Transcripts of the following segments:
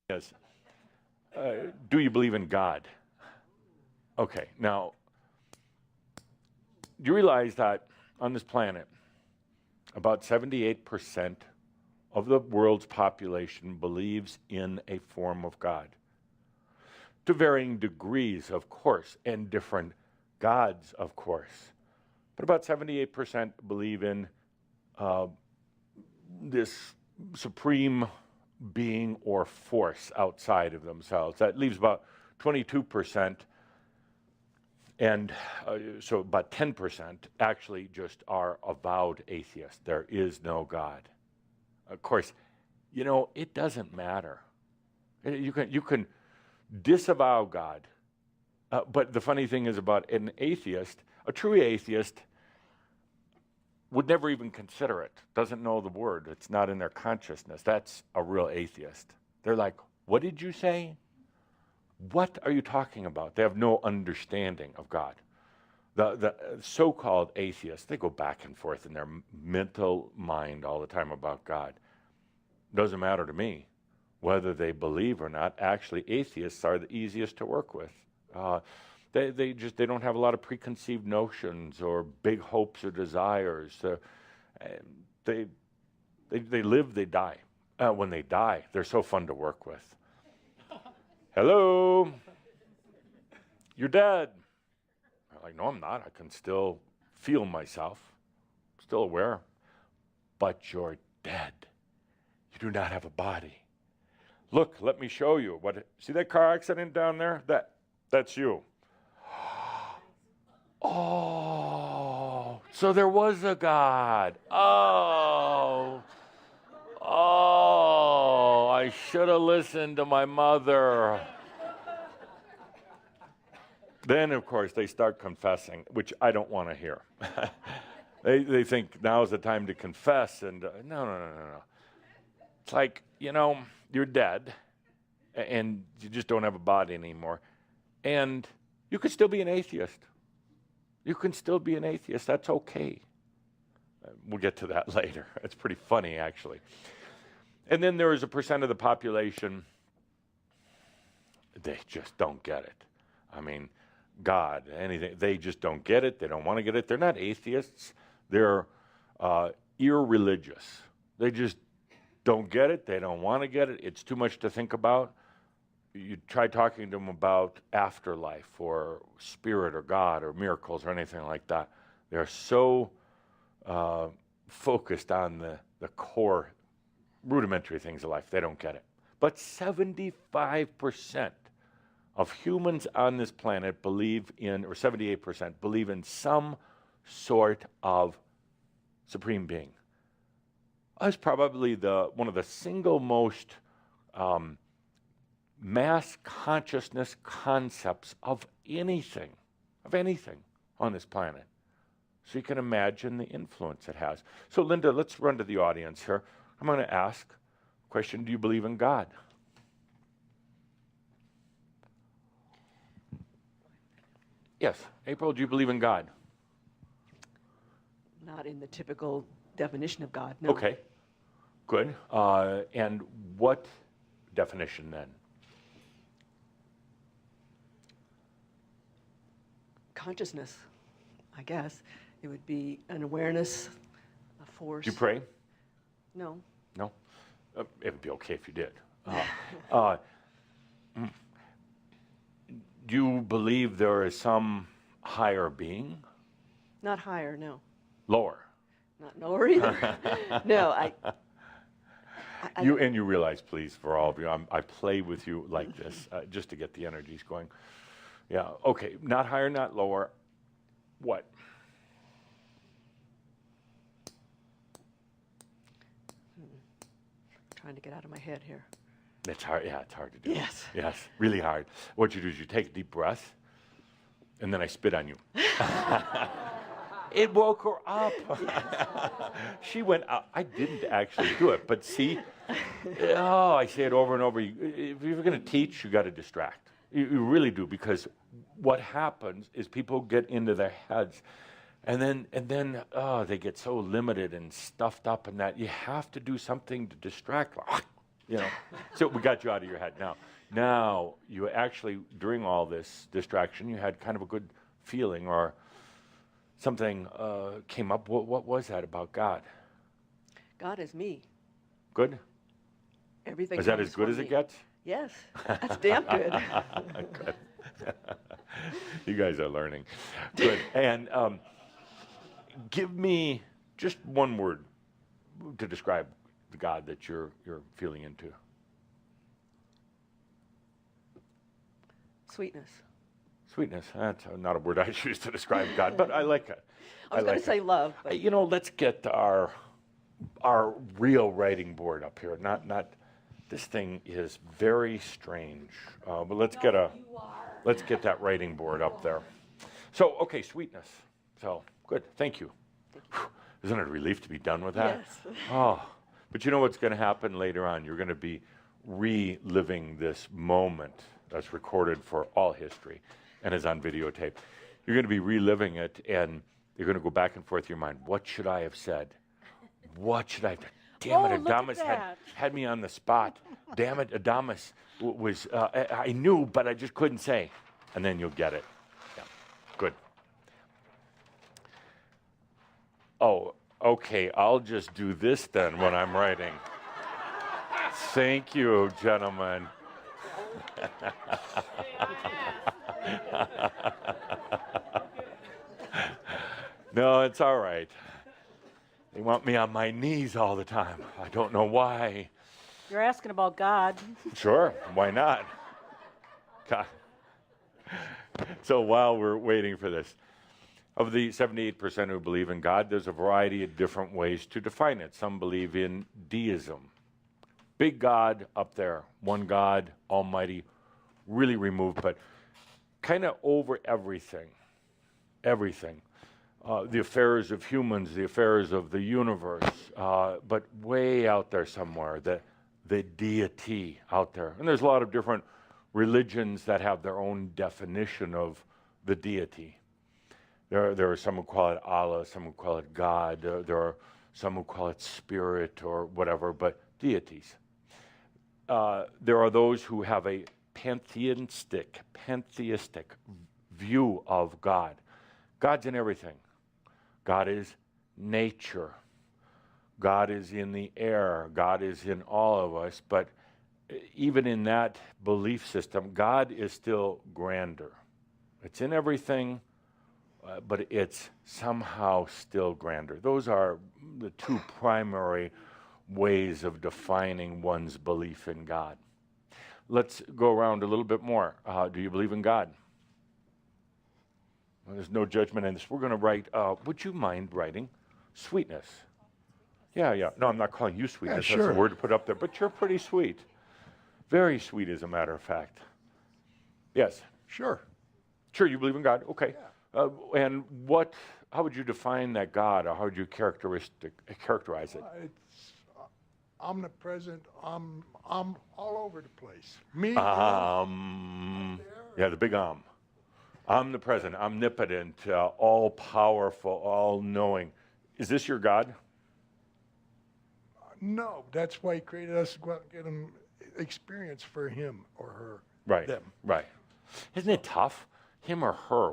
Yes. Do you believe in God? Okay, now, do you realize that on this planet, about 78% of the world's population believes in a form of God? To varying degrees, of course, and different gods, of course. But about 78% believe in this supreme being or force outside of themselves. That leaves about 22%, and so about 10% actually just are avowed atheists. There is no God. Of course, you know, it doesn't matter. You can disavow God, but the funny thing is about an atheist, a true atheist would never even consider it, doesn't know the word, it's not in their consciousness. That's a real atheist. They're like, what did you say? What are you talking about? They have no understanding of God. The so-called atheists, they go back and forth in their mental mind all the time about God. Doesn't matter to me whether they believe or not. Actually, atheists are the easiest to work with. They don't have a lot of preconceived notions or big hopes or desires. They live, they die. When they die, they're so fun to work with. Hello, you're dead. I'm like, no, I'm not. I can still feel myself, still aware. But you're dead. You do not have a body. Look, let me show you. See that car accident down there? That's you. Oh, so there was a God. Oh, I should have listened to my mother. Then, of course, they start confessing, which I don't want to hear. They think now's the time to confess, and no. It's like, you know, you're dead, and you just don't have a body anymore, and you could still be an atheist. You can still be an atheist. That's okay. We'll get to that later. It's pretty funny, actually. And then there is a percent of the population, they just don't get it. I mean, God, anything, they just don't get it. They don't want to get it. They're not atheists. They're irreligious. They just don't get it. They don't want to get it. It's too much to think about. You try talking to them about afterlife or spirit or God or miracles or anything like that. They're so focused on the core rudimentary things of life. They don't get it. But 75% of humans on this planet believe in, or 78% believe in some sort of supreme being. That's probably one of the single most mass consciousness concepts of anything on this planet. So you can imagine the influence it has. So Linda, let's run to the audience here. I'm going to ask a question, do you believe in God? Yes. April, do you believe in God? Not in the typical definition of God, no. Okay, good. And what definition then? Consciousness, I guess. It would be an awareness, a force. Do you pray? No. No? It would be okay if you did. Do you believe there is some higher being? Not higher, no. Lower? Not lower either. No, You realize, please, for all of you, I play with you like this just to get the energies going. Yeah, okay, not higher, not lower. What? Trying to get out of my head here. It's hard, yeah, it's hard to do. Yes. Yes, really hard. What you do is you take a deep breath, and then I spit on you. It woke her up. She went out. I didn't actually do it, but see, I say it over and over. If you're going to teach, you got to distract. You really do, because what happens is people get into their heads, and then they get so limited and stuffed up in that you have to do something to distract. You know, so we got you out of your head now. Now you actually, during all this distraction, you had kind of a good feeling or something came up. What was that about God? God is me. Good? Everything Is that comes as good from as me. it gets? Yes, that's damn good. Good. You guys are learning. Good. And give me just one word to describe the God that you're feeling into. Sweetness. Sweetness. That's not a word I choose to describe God, but I like it. I was going to say love. But You know, let's get our real writing board up here. Not. This thing is very strange. But let's get that writing board up there. So, okay, sweetness. So, good. Thank you. Whew. Isn't it a relief to be done with that? Yes. Oh, but you know what's going to happen later on? You're going to be reliving this moment that's recorded for all history and is on videotape. You're going to be reliving it, and you're going to go back and forth in your mind. What should I have said? What should I have done? Damn it, Adamus had me on the spot. Damn it, Adamus was, I knew, but I just couldn't say. And then you'll get it. Yeah, good. Oh, okay, I'll just do this then when I'm writing. Thank you, gentlemen. No, it's all right. They want me on my knees all the time. I don't know why. You're asking about God. Sure, why not? God. So while we're waiting for this, of the 78% who believe in God, there's a variety of different ways to define it. Some believe in deism. Big God up there, one God, almighty, really removed, but kind of over everything. Everything. The affairs of humans, the affairs of the universe, but way out there somewhere, the deity out there. And there's a lot of different religions that have their own definition of the deity. There are some who call it Allah, some who call it God, there are some who call it spirit or whatever, but deities. There are those who have a pantheistic view of God. God's in everything. God is nature. God is in the air. God is in all of us. But even in that belief system, God is still grander. It's in everything, but it's somehow still grander. Those are the two primary ways of defining one's belief in God. Let's go around a little bit more. Do you believe in God? Well, there's no judgment in this. We're going to write, would you mind writing sweetness? Yeah. No, I'm not calling you sweetness. Yeah, sure. That's the word to put up there. But you're pretty sweet. Very sweet, as a matter of fact. Yes? Sure. Sure, you believe in God? Okay. Yeah. And how would you define that God, or how would you characterize it? It's omnipresent. I'm all over the place. Me. Yeah, the big omnipresent, omnipotent, all-powerful, all-knowing. Is this your God? No, that's why he created us to go out and get an experience for him or her. Right. Them. Right. Isn't it tough? Him or her?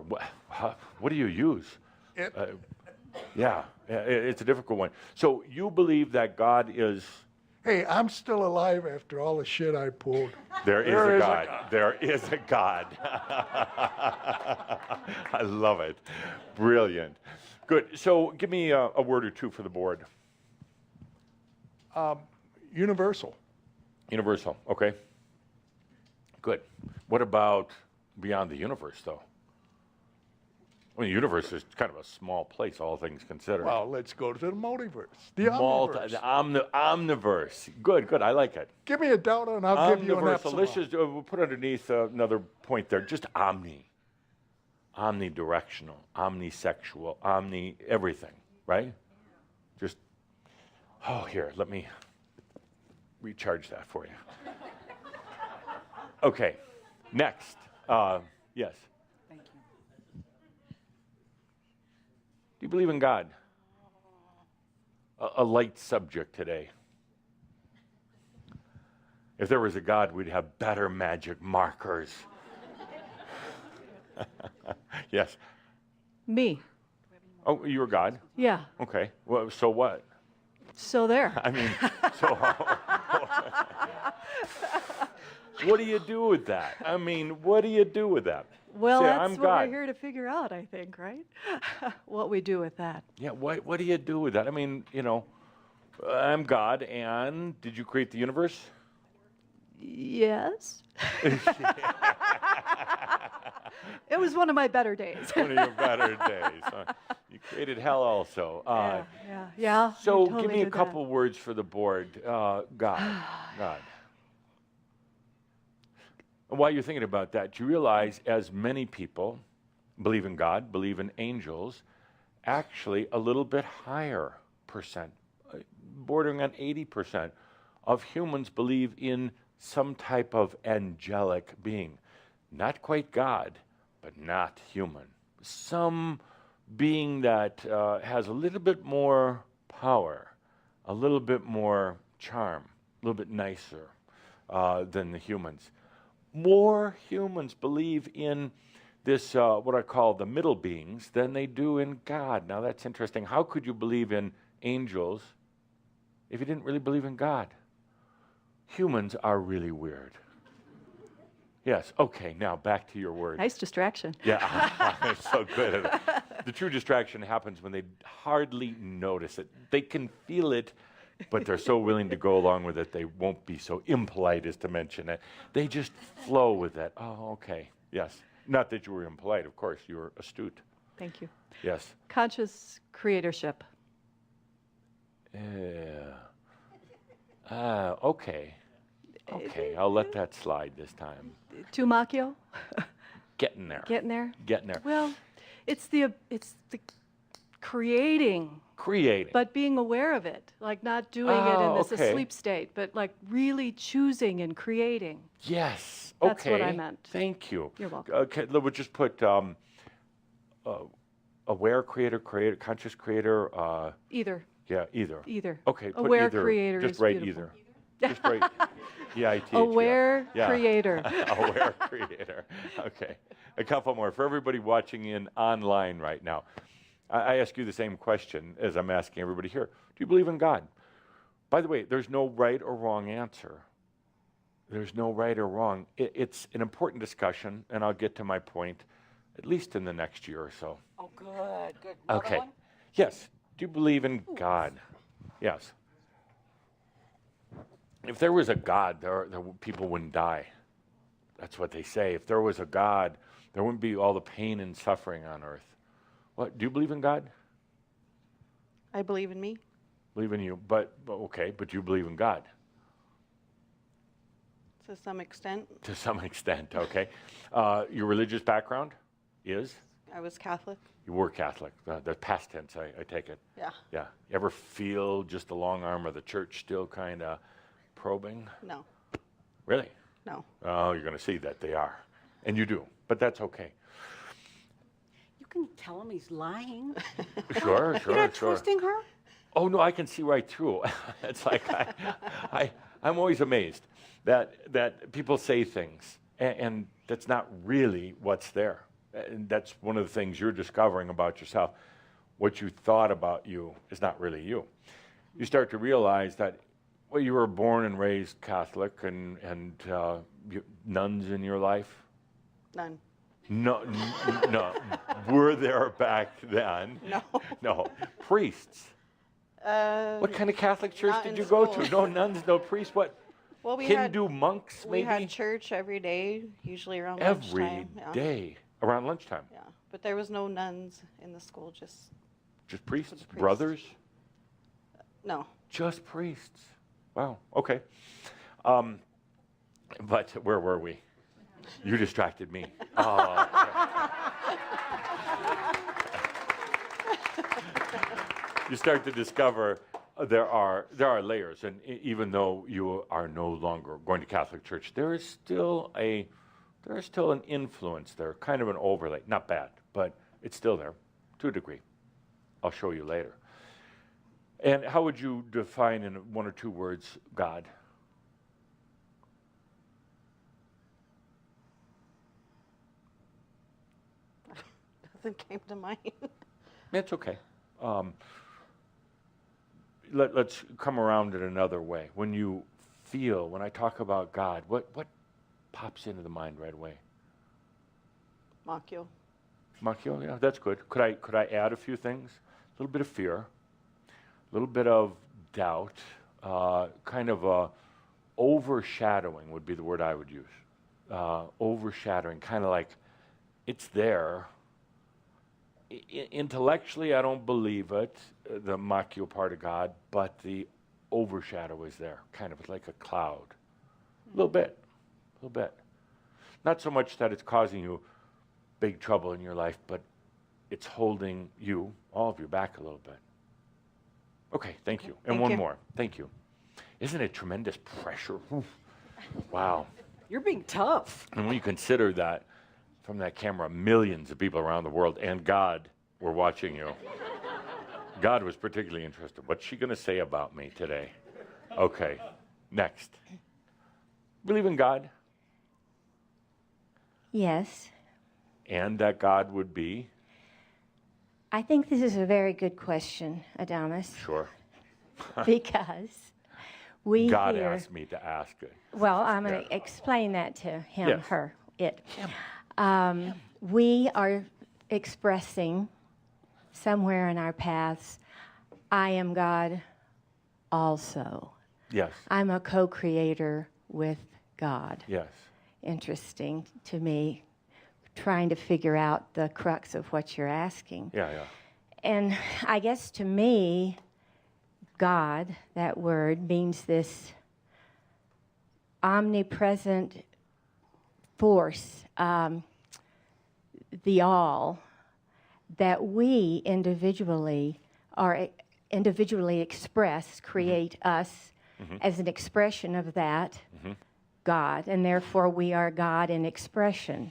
What do you use? It's a difficult one. So you believe that God is... Hey, I'm still alive after all the shit I pulled. There is a God. There is a God. I love it. Brilliant. Good. So give me a word or two for the board. Universal. Universal. Okay. Good. What about beyond the universe, though? I mean, the universe is kind of a small place, all things considered. Well, let's go to the multiverse. The omniverse. The omniverse. Good. I like it. Give me a delta and I'll give you an epsilon. Let's just we'll put underneath another point there. Just omni. Omnidirectional, omnisexual, everything, right? Just, here, let me recharge that for you. Okay, next. Yes. Thank you. Do you believe in God? A light subject today. If there was a God, we'd have better magic markers. Yes. Me. Oh, you're God? Yeah. Okay. Well, so what? So there. I mean, so what do you do with that? I mean, what do you do with that? Well, Say, that's I'm what God. we're here to figure out, I think, right? What we do with that. Yeah, what do you do with that? I mean, I'm God, and did you create the universe? Yes. It was one of my better days. One of your better days. Huh? You created hell also. Yeah. So we totally give me a did that. couple words for the board. God. And while you're thinking about that, you realize as many people believe in God, believe in angels, actually a little bit higher percent, bordering on 80% of humans believe in some type of angelic being. Not quite God, but not human. Some being that has a little bit more power, a little bit more charm, a little bit nicer than the humans. More humans believe in this, what I call the middle beings, than they do in God. Now that's interesting. How could you believe in angels if you didn't really believe in God? Humans are really weird. Yes, okay, now back to your word. Nice distraction. Yeah, I'm so good at it. The true distraction happens when they hardly notice it. They can feel it, but they're so willing to go along with it, they won't be so impolite as to mention it. They just flow with it. Oh, okay, yes. Not that you were impolite, of course, you were astute. Thank you. Yes. Conscious creatorship. Okay. Okay, I'll let that slide this time. To MAKIO? Getting there. Getting there? Getting there. Well, it's the creating, Creating. but being aware of it, like not doing it in this okay. asleep state, but like really choosing and creating. Yes. That's Okay. what I meant. Thank you. You're welcome. Okay, we'll just put aware creator, conscious creator. Either. Yeah, either. Either. Okay. Put Aware either. creator Just is write beautiful. either. Just write EITH. Aware yeah. creator. Aware creator. Okay. A couple more for everybody watching in online right now. I ask you the same question as I'm asking everybody here. Do you believe in God? By the way, there's no right or wrong answer. There's no right or wrong. It's an important discussion, and I'll get to my point at least in the next year or so. Oh, good. Another Okay. one? Yes. Do you believe in God? Yes. If there was a God, people wouldn't die. That's what they say. If there was a God, there wouldn't be all the pain and suffering on earth. What? Do you believe in God? I believe in me. Believe in you, but okay. But you believe in God To some extent. to some extent. Okay. Your religious background is? I was Catholic. You were Catholic. The past tense, I take it. Yeah. Yeah. You ever feel just the long arm of the church still kind of probing? No. Really? No. Oh, you're going to see that they are. And you do. But that's okay. You can tell him he's lying. Sure, You're not sure. twisting her? Oh, no, I can see right through. It's like I'm always amazed that people say things, and that's not really what's there. And that's one of the things you're discovering about yourself. What you thought about you is not really you. You start to realize that, well, you were born and raised Catholic, and nuns in your life? None. No. Were there back then? No. No. Priests. What kind of Catholic church not did in you go school. to? No nuns, no priests. What? Well, we Hindu monks, we maybe? had church every day, usually around Every lunchtime. Yeah. day, around lunchtime. Yeah. But there was no nuns in the school, just Just priests? priests. Brothers? no. Just priests. Wow, okay. But where were we? You distracted me. Oh, you start to discover there are layers, and even though you are no longer going to Catholic church, there is still an influence there, kind of an overlay. Not bad, but it's still there to a degree. I'll show you later. And how would you define in one or two words God? Nothing came to mind. It's okay. Let's come around it another way. When I talk about God, what pops into the mind right away? MAKIO. MAKIO, yeah, that's good. Could I add a few things? A little bit of fear, a little bit of doubt, kind of a overshadowing would be the word I would use. Overshadowing, kind of like it's there. Intellectually, I don't believe it, the MAKIO part of God, but the overshadow is there, kind of like a cloud. A little bit. Not so much that it's causing you big trouble in your life, but it's holding you, all of you, back a little bit. Okay, thank you. And Thank one you. more. Thank you. Isn't it tremendous pressure? Oof. Wow. You're being tough. And when you consider that from that camera, millions of people around the world and God were watching you. God was particularly interested. What's she going to say about me today? Okay, next. Believe in God, Yes. and that God would be, I think this is a very good question, Adamus, sure. because we God hear... asked me to ask it. Well, I'm going Yeah. to explain that to him, Yes. her, it. We are expressing somewhere in our paths, I am God also. Yes, I'm a co-creator with God. yes. Interesting to me, trying to figure out the crux of what you're asking. Yeah. And I guess to me, God, that word, means this omnipresent force, the all, that we individually express, create us as an expression of that God, and therefore we are God in expression.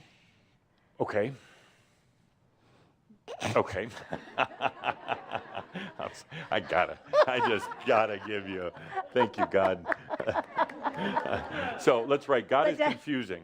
Okay. I just gotta give you, thank you, God. So let's write, God is confusing.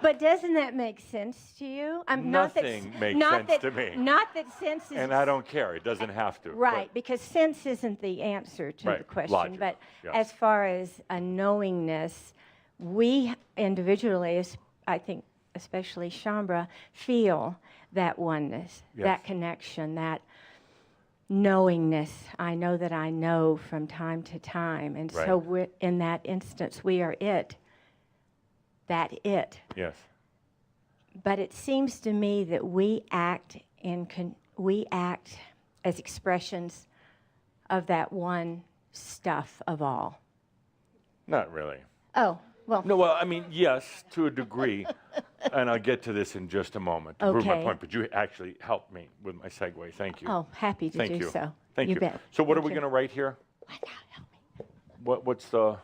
But doesn't that make sense to you? Nothing makes sense to me. Not that sense is... And I don't care, it doesn't have to. Right, but- because sense isn't the answer to the Right, question. logic, But yes. as far as a knowingness, we individually, I think especially Shambra, feel that oneness, Yes. that connection, that knowingness. I know that I know from time to time. And so Right. in that instance, we are it. That it. Yes. But it seems to me that we act as expressions of that one stuff of all. Not really. Oh, well, No, well, I mean, yes, to a degree, and I'll get to this in just a moment to prove my Okay. point, but you actually helped me with my segue. Thank you. oh, happy to Thank do you. so. Thank you. bet. So what are Thank we you. going to write here? Why not? Help me. What's the...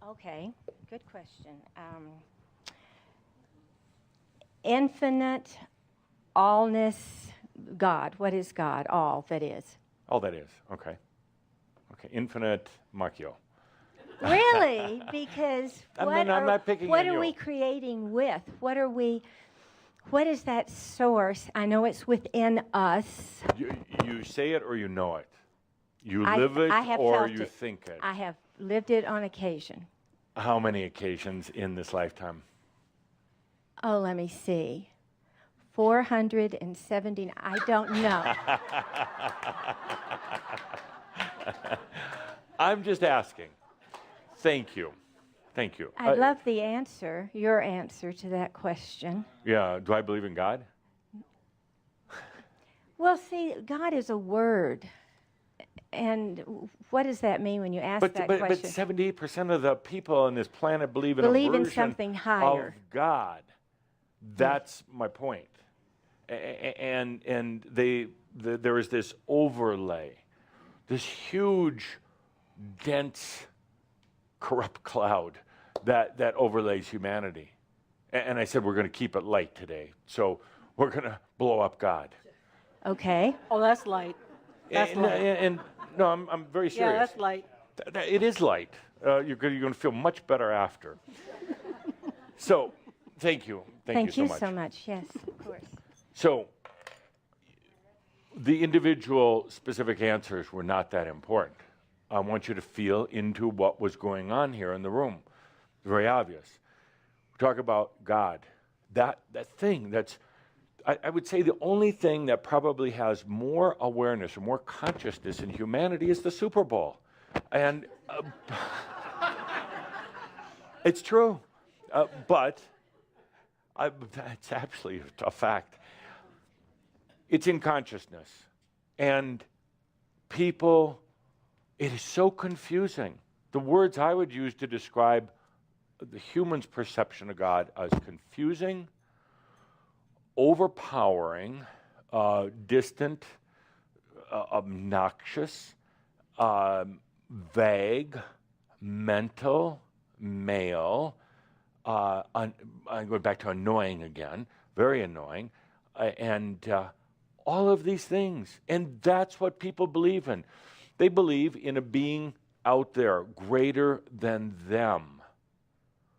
Okay, good question. Infinite, allness, God. What is God? All that is. Oh, that is. Okay. Okay. Infinite MAKIO. Really? Because I'm what not picking what on are you. we creating with? What is that source? I know it's within us. You say it or you know it? You I- live it I have or felt you it. think it? I have lived it on occasion. How many occasions in this lifetime? Oh, let me see. 470, I don't know. I'm just asking. Thank you. Thank you. I'd love the answer, your answer to that question. Yeah. Do I believe in God? Well, see, God is a word. And what does that mean when you ask that But question? 78% of the people on this planet believe in Believe a in version something higher. of God. That's my point. And there is this overlay, this huge, dense, corrupt cloud that overlays humanity. And I said we're going to keep it light today. So we're going to blow up God. Okay. Oh, that's light. That's light. And no, I'm very serious. Yeah, that's light. It is light. You're going to feel much better after. So thank you. Thank you you so much. so much. Yes, of course. So, the individual specific answers were not that important. I want you to feel into what was going on here in the room. Very obvious. We talk about God. That thing that's, I would say the only thing that probably has more awareness or more consciousness in humanity is the Super Bowl. And it's true. But it's actually a fact. It's in consciousness. And people, it is so confusing. The words I would use to describe the human's perception of God as confusing, overpowering, distant, obnoxious, vague, mental, male. I'm going back to annoying again, very annoying, and all of these things. And that's what people believe in. They believe in a being out there greater than them.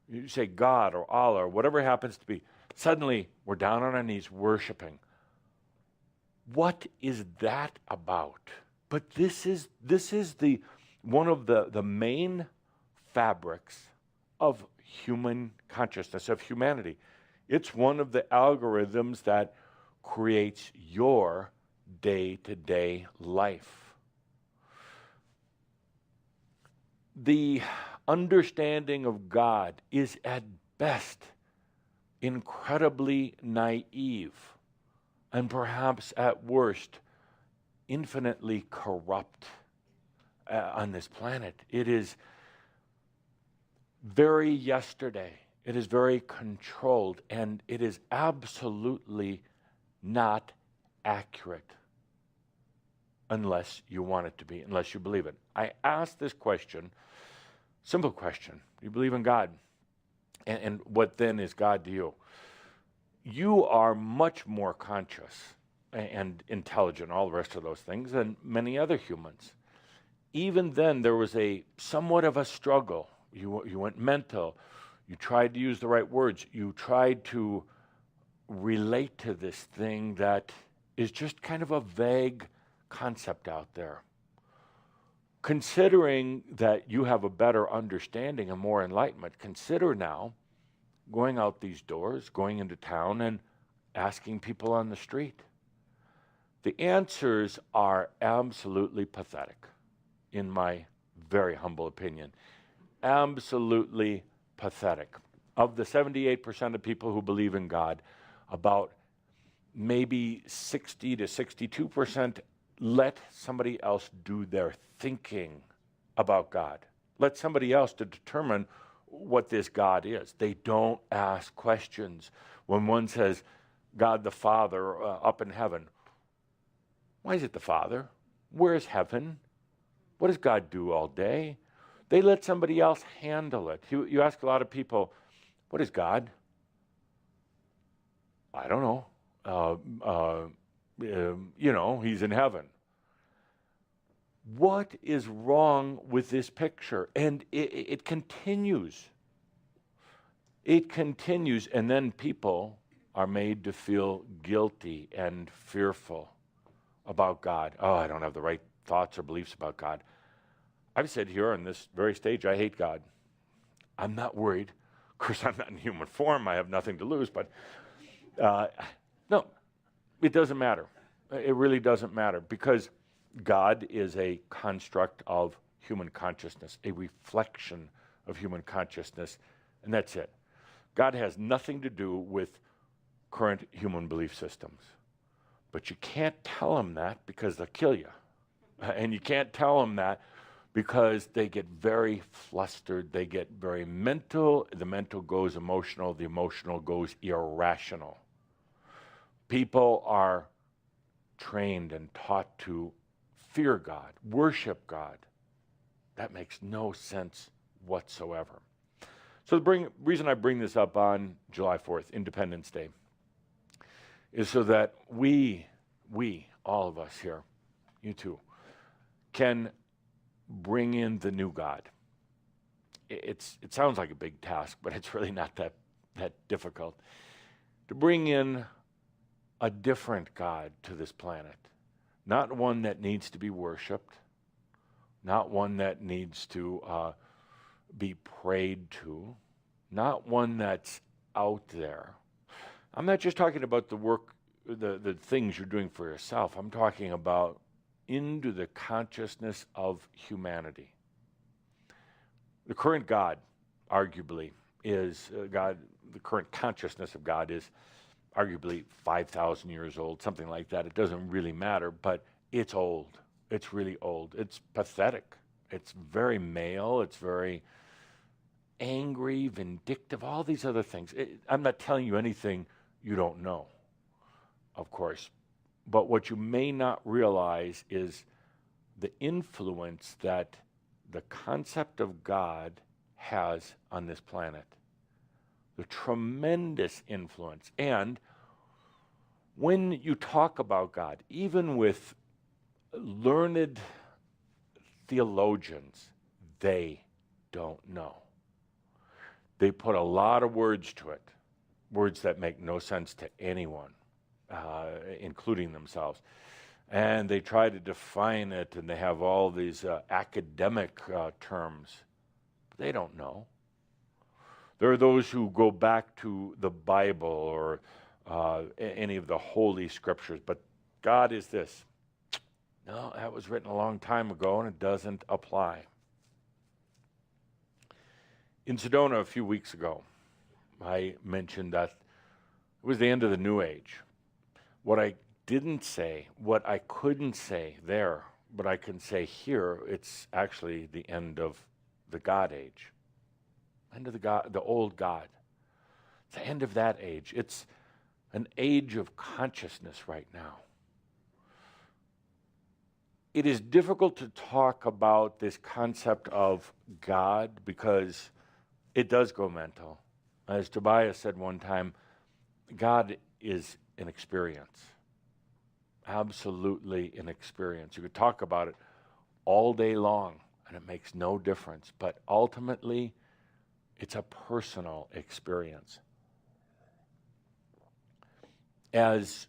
You say God or Allah or whatever it happens to be. Suddenly, we're down on our knees worshiping. What is that about? But this is the one of the main fabrics of human consciousness, of humanity. It's one of the algorithms that creates your day-to-day life. The understanding of God is at best incredibly naive, and perhaps at worst infinitely corrupt on this planet. It is very yesterday. It is very controlled, and it is absolutely not accurate unless you want it to be, unless you believe it. I asked this question, simple question. You believe in God? And what then is God to you? You are much more conscious and intelligent, all the rest of those things, than many other humans. Even then, there was somewhat of a struggle. You went mental. You tried to use the right words. You tried to relate to this thing that is just kind of a vague concept out there. Considering that you have a better understanding and more enlightenment, consider now going out these doors, going into town, and asking people on the street. The answers are absolutely pathetic, in my very humble opinion. Absolutely pathetic. Of the 78% of people who believe in God, about maybe 60 to 62% let somebody else do their thinking about God. Let somebody else to determine what this God is. They don't ask questions. When one says, God the Father up in heaven, why is it the Father? Where is heaven? What does God do all day? They let somebody else handle it. You ask a lot of people, what is God? I don't know. He's in heaven. What is wrong with this picture? And it continues. It continues, and then people are made to feel guilty and fearful about God. Oh, I don't have the right thoughts or beliefs about God. I've said here on this very stage, I hate God. I'm not worried. Of course, I'm not in human form. I have nothing to lose, but no, it doesn't matter. It really doesn't matter, because God is a construct of human consciousness, a reflection of human consciousness, and that's it. God has nothing to do with current human belief systems. But you can't tell them that because they'll kill you. And you can't tell them that because they get very flustered, they get very mental, the mental goes emotional, the emotional goes irrational. People are trained and taught to fear God, worship God. That makes no sense whatsoever. So the reason I bring this up on July 4th, Independence Day, is so that we, all of us here, you too, can bring in the new God. It sounds like a big task, but it's really not that that difficult, to bring in a different God to this planet. Not one that needs to be worshipped, not one that needs to be prayed to, not one that's out there. I'm not just talking about the work, the things you're doing for yourself. I'm talking about into the consciousness of humanity. The current God, arguably, is God, the current consciousness of God is arguably 5,000 years old, something like that. It doesn't really matter, but it's old. It's really old. It's pathetic. It's very male. It's very angry, vindictive, all these other things. I'm not telling you anything you don't know, of course. But what you may not realize is the influence that the concept of God has on this planet. The tremendous influence. And when you talk about God, even with learned theologians, they don't know. They put a lot of words to it, words that make no sense to anyone, including themselves. And they try to define it, and they have all these academic terms. But they don't know. There are those who go back to the Bible or any of the holy scriptures, but God is this. No, that was written a long time ago, and it doesn't apply. In Sedona a few weeks ago, I mentioned that it was the end of the New Age. What I didn't say, what I couldn't say there, but I can say here, it's actually the end of the God age. End of the God, the old God. It's the end of that age. It's an age of consciousness right now. It is difficult to talk about this concept of God because it does go mental. As Tobias said one time, God is an experience. Absolutely an experience. You could talk about it all day long, and it makes no difference. But ultimately, it's a personal experience. As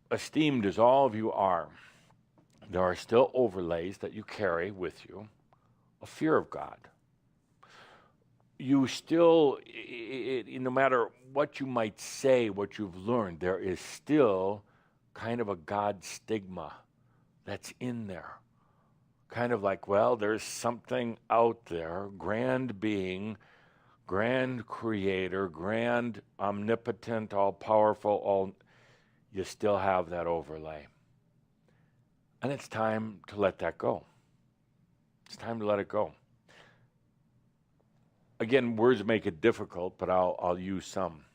esteemed as all of you are, there are still overlays that you carry with you, a fear of God. You still, no matter what you might say, what you've learned, there is still kind of a God stigma that's in there. Kind of like, well, there's something out there, grand being, grand creator, grand omnipotent, all-powerful, you still have that overlay. And it's time to let that go. It's time to let it go. Again, words make it difficult, but I'll use some.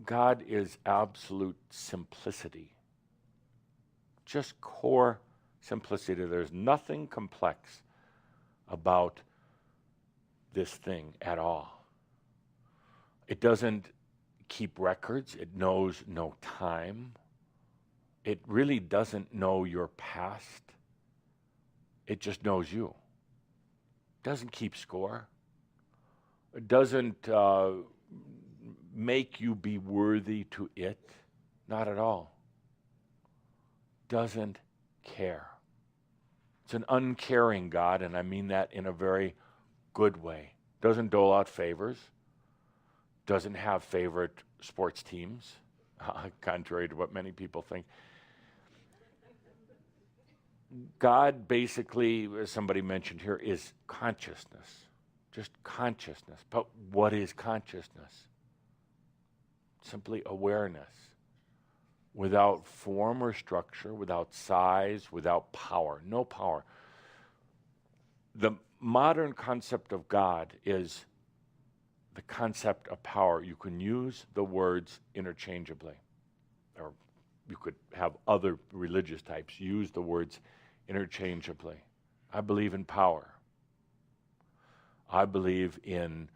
God is absolute simplicity. Just core simplicity. There's nothing complex about this thing at all. It doesn't keep records. It knows no time. It really doesn't know your past. It just knows you. It doesn't keep score. It doesn't make you be worthy to it. Not at all. Doesn't care. It's an uncaring God, and I mean that in a very good way. Doesn't dole out favors. Doesn't have favorite sports teams, contrary to what many people think. God basically, as somebody mentioned here, is consciousness. Just consciousness. But what is consciousness? Simply awareness. Without form or structure, without size, without power. No power. The modern concept of God is the concept of power. You can use the words interchangeably. Or you could have other religious types use the words interchangeably. I believe in power. I believe in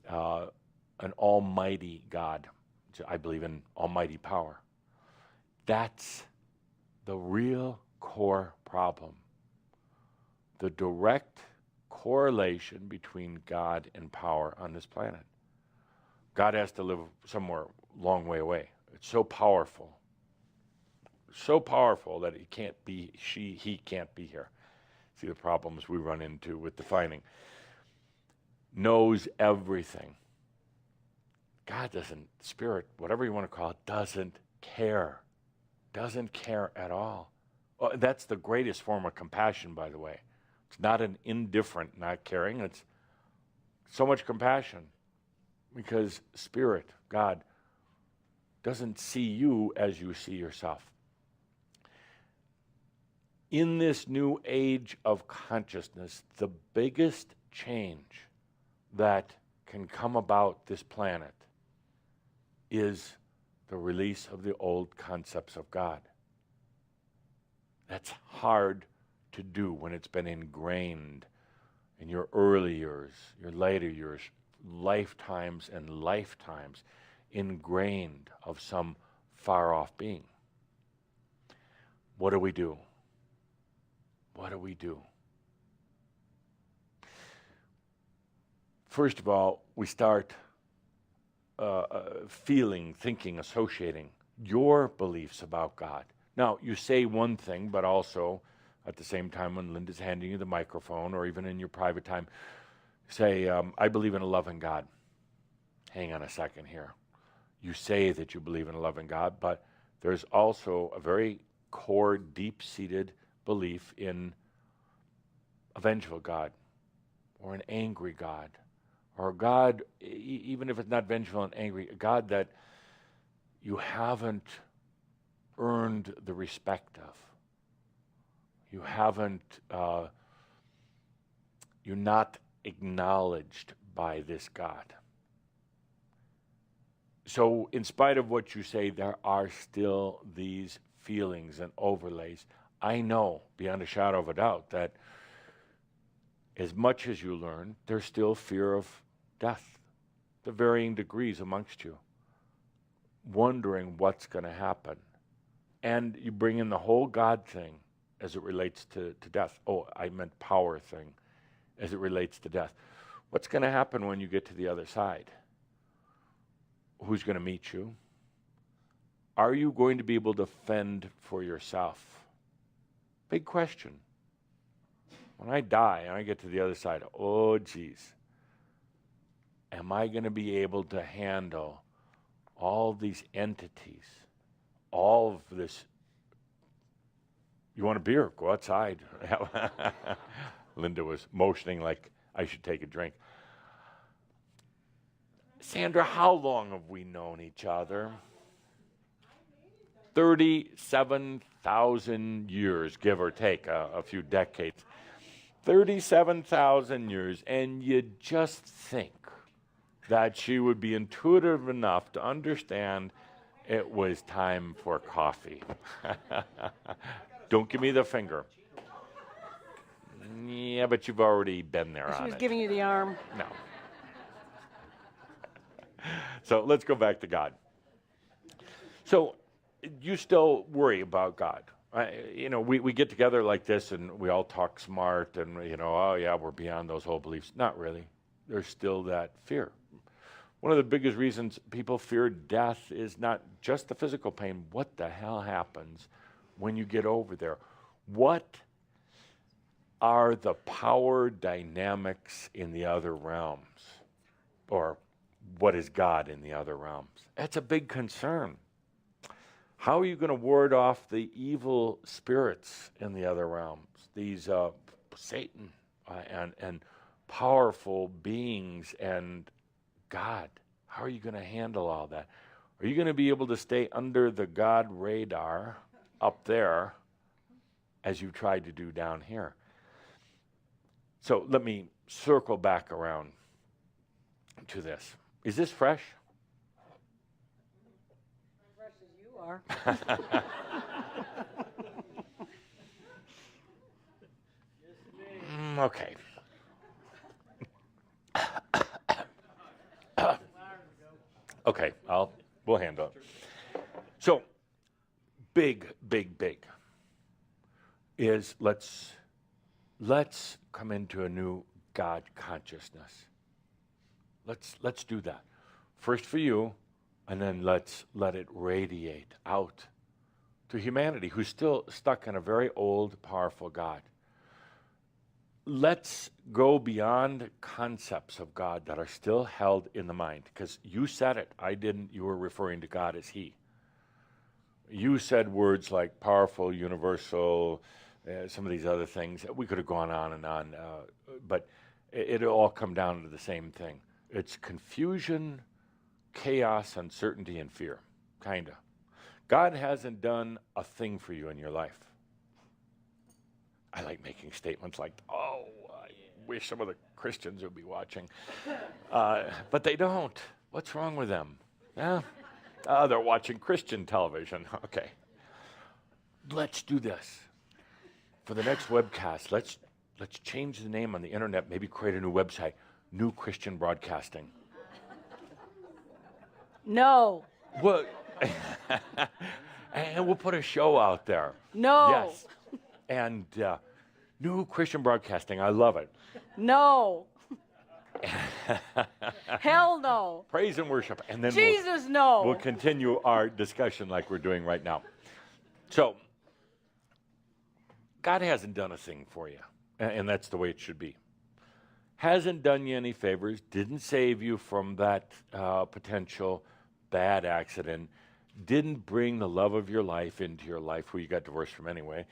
an almighty God. I believe in almighty power. That's the real core problem. The direct correlation between God and power on this planet. God has to live somewhere long way away. It's so powerful that he can't be here. See the problems we run into with defining. Knows everything. God doesn't, spirit, whatever you want to call it, doesn't care. Doesn't care at all. Well, that's the greatest form of compassion, by the way. It's not an indifferent not caring. It's so much compassion because spirit, God, doesn't see you as you see yourself. In this new age of consciousness, the biggest change that can come about this planet is the release of the old concepts of God. That's hard to do when it's been ingrained in your early years, your later years, lifetimes and lifetimes, ingrained of some far-off being. What do we do? What do we do? First of all, we start feeling, thinking, associating your beliefs about God. Now, you say one thing, but also at the same time when Linda's handing you the microphone or even in your private time, say, I believe in a loving God. Hang on a second here. You say that you believe in a loving God, but there's also a very core, deep-seated belief in a vengeful God or an angry God or a God, even if it's not vengeful and angry, a God that you haven't earned the respect of. You haven't, you're not acknowledged by this God. So in spite of what you say, there are still these feelings and overlays. I know, beyond a shadow of a doubt, that as much as you learn, there's still fear of death, the varying degrees amongst you, wondering what's going to happen. And you bring in the whole God thing as it relates to death. Oh, I meant power thing as it relates to death. What's going to happen when you get to the other side? Who's going to meet you? Are you going to be able to fend for yourself? Big question. When I die and I get to the other side, oh, geez, am I going to be able to handle all these entities, all of this? You want a beer? Go outside. Linda was motioning like I should take a drink. Sandra, how long have we known each other? 37,000 years, give or take a few decades. 37,000 years, and you just think that she would be intuitive enough to understand it was time for coffee. Don't give me the finger. Yeah, but you've already been there on it. She was giving you the arm. No. So let's go back to God. So you still worry about God. We get together like this and we all talk smart and, oh yeah, we're beyond those whole beliefs. Not really. There's still that fear. One of the biggest reasons people fear death is not just the physical pain. What the hell happens when you get over there? What are the power dynamics in the other realms? Or what is God in the other realms? That's a big concern. How are you going to ward off the evil spirits in the other realms? These Satan and powerful beings and God. How are you going to handle all that? Are you going to be able to stay under the God radar up there as you tried to do down here? So let me circle back around to this. Is this fresh? Fresh as you are. Okay. Okay, we'll handle it. So, big is let's come into a new God consciousness. Let's do that. first for you, and then let's let it radiate out to humanity, who's still stuck in a very old, powerful God. Let's go beyond concepts of God that are still held in the mind, because you said it, I didn't. You were referring to God as He. You said words like powerful, universal, some of these other things. We could have gone on and on, but it'll all come down to the same thing. It's confusion, chaos, uncertainty, and fear, kind of. God hasn't done a thing for you in your life. I like making statements like, oh, I wish some of the Christians would be watching. But they don't. What's wrong with them? Yeah. They're watching Christian television. Okay. Let's do this. For the next webcast, let's change the name on the internet, maybe create a new website, New Christian Broadcasting. No. Well, and we'll put a show out there. No. Yes. And New Christian Broadcasting, I love it. No. Hell no. Praise and worship. And then Jesus, no. we'll continue our discussion like we're doing right now. So, God hasn't done a thing for you, and that's the way it should be. Hasn't done you any favors, didn't save you from that potential bad accident, didn't bring the love of your life into your life, who you got divorced from anyway,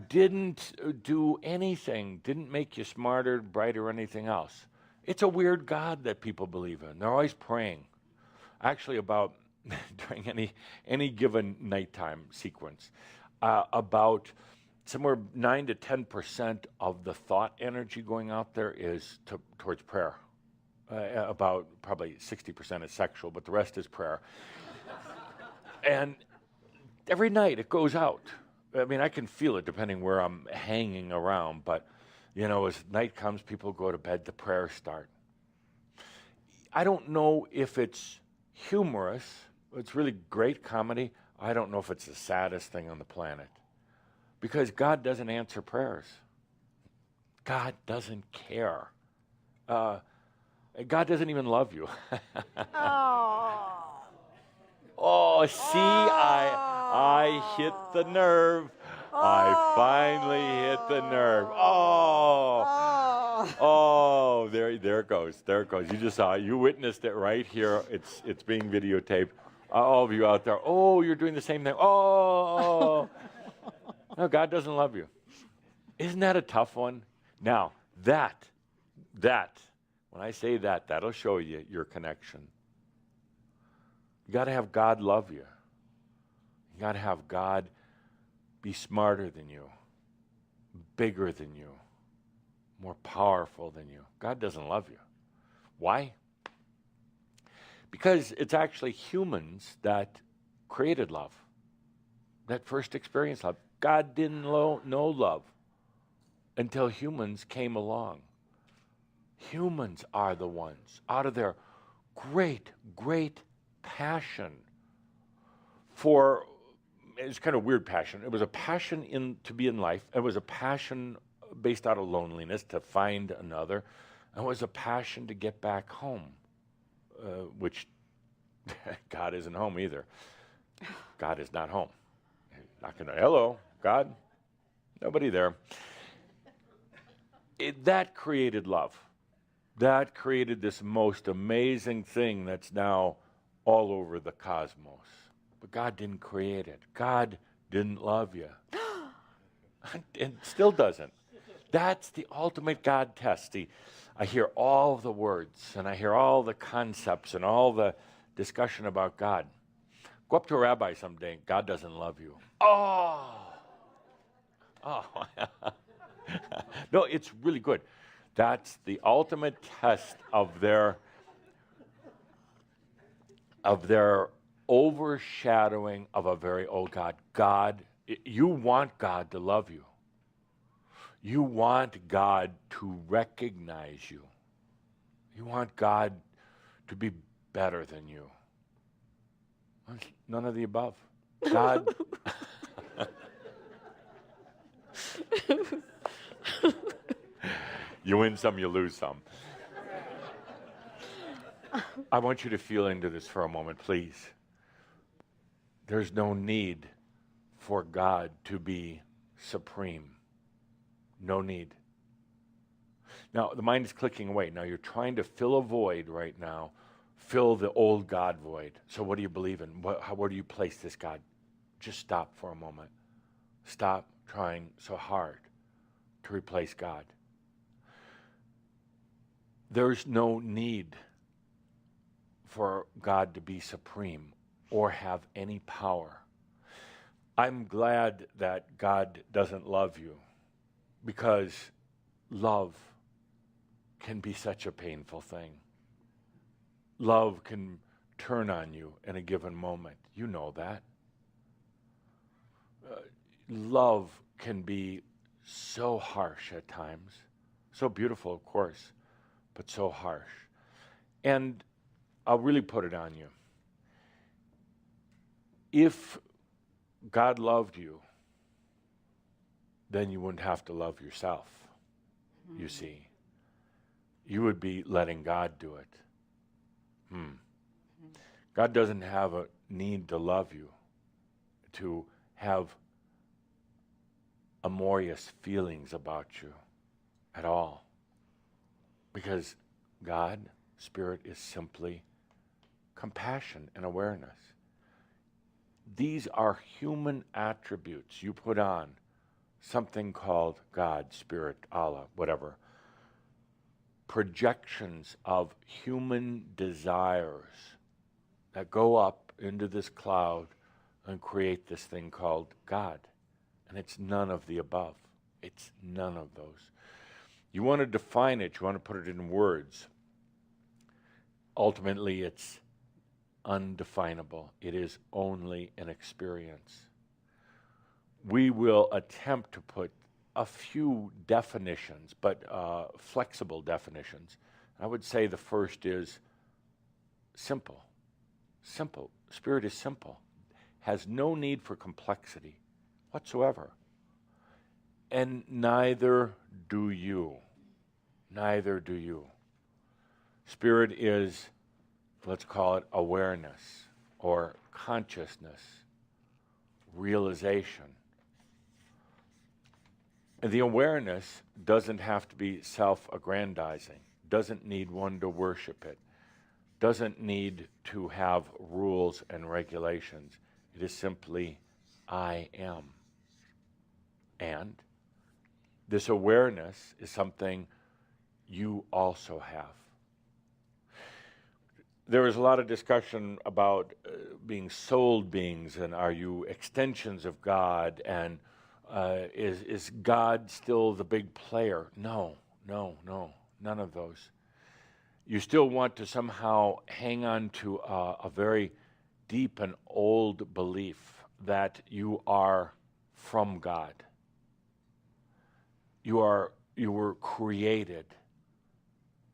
didn't do anything, didn't make you smarter, brighter, or anything else. It's a weird God that people believe in. They're always praying. Actually, about during any given nighttime sequence, about somewhere 9 to 10% of the thought energy going out there is towards prayer. About probably 60% is sexual, but the rest is prayer. And every night it goes out. I mean, I can feel it depending where I'm hanging around, but you know, as night comes, people go to bed, the prayers start. I don't know if it's humorous. It's really great comedy. I don't know if it's the saddest thing on the planet. Because God doesn't answer prayers. God doesn't care. God doesn't even love you. Oh, see, I hit the nerve. I finally hit the nerve. Oh, there it goes. There it goes. You just saw it. You witnessed it right here. It's being videotaped. All of you out there. Oh, you're doing the same thing. Oh. No, God doesn't love you. Isn't that a tough one? Now, that, when I say that, that'll show you your connection. You got to have God love you. You got to have God be smarter than you, bigger than you, more powerful than you. God doesn't love you. Why? Because it's actually humans that created love, that first experienced love. God didn't know love until humans came along. Humans are the ones, out of their great, great passion for, it's kind of weird passion. It was a passion to be in life. It was a passion based out of loneliness to find another. It was a passion to get back home, which God isn't home either. God is not home. Not gonna, hello, God, nobody there. That created love. That created this most amazing thing that's now all over the cosmos. But God didn't create it. God didn't love you. And still doesn't. That's the ultimate God test. I hear all the words, and I hear all the concepts, and all the discussion about God. Go up to a rabbi someday, God doesn't love you. Oh. No, it's really good. That's the ultimate test of their overshadowing of a very old God. God, you want God to love you. You want God to recognize you. You want God to be better than you. None of the above. God. You win some, you lose some. I want you to feel into this for a moment, please. There's no need for God to be supreme. No need. Now, the mind is clicking away. Now, you're trying to fill a void right now. Fill the old God void. So what do you believe in? Where do you place this God? Just stop for a moment. Stop trying so hard to replace God. There's no need for God to be supreme or have any power. I'm glad that God doesn't love you, because love can be such a painful thing. Love can turn on you in a given moment. You know that. Love can be so harsh at times. So beautiful, of course, but so harsh. And I'll really put it on you. If God loved you, then you wouldn't have to love yourself, you see. You would be letting God do it. God doesn't have a need to love you, to have amorous feelings about you at all. Because God, Spirit, is simply compassion and awareness. These are human attributes you put on something called God, Spirit, Allah, whatever. Projections of human desires that go up into this cloud and create this thing called God. And it's none of the above. It's none of those. You want to define it, you want to put it in words. Ultimately, it's undefinable. It is only an experience. We will attempt to put a few definitions, but flexible definitions. I would say the first is simple. Simple. Spirit is simple. Has no need for complexity whatsoever. And neither do you. Neither do you. Spirit is, let's call it awareness or consciousness, realization. And the awareness doesn't have to be self-aggrandizing, doesn't need one to worship it, doesn't need to have rules and regulations. It is simply, I am. And this awareness is something you also have. There is a lot of discussion about being soul beings, and are you extensions of God, and is God still the big player? No, none of those. You still want to somehow hang on to a very deep and old belief that you are from God. You were created,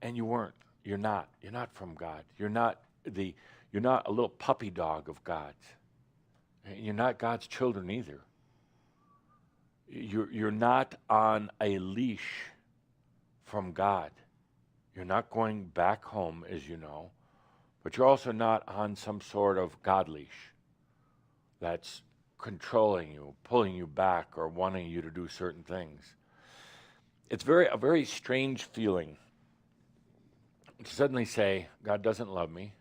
and you weren't. You're not from God. You're not a little puppy dog of God's. You're not God's children either. You're not on a leash from God. You're not going back home, as you know, but you're also not on some sort of God leash that's controlling you, pulling you back, or wanting you to do certain things. It's a very strange feeling to suddenly say, God doesn't love me,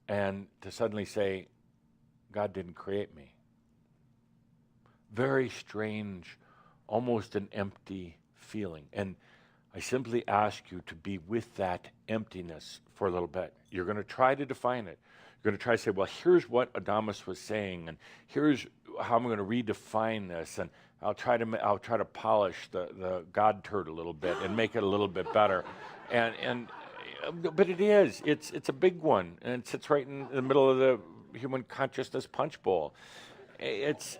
and to suddenly say, God didn't create me. Very strange, almost an empty feeling. And I simply ask you to be with that emptiness for a little bit. You're going to try to define it. You're going to try to say, well, here's what Adamus was saying, and here's how I'm going to redefine this, and I'll try to polish the God turd a little bit and make it a little bit better. But it's a big one, and it sits right in the middle of the human consciousness punch bowl. It's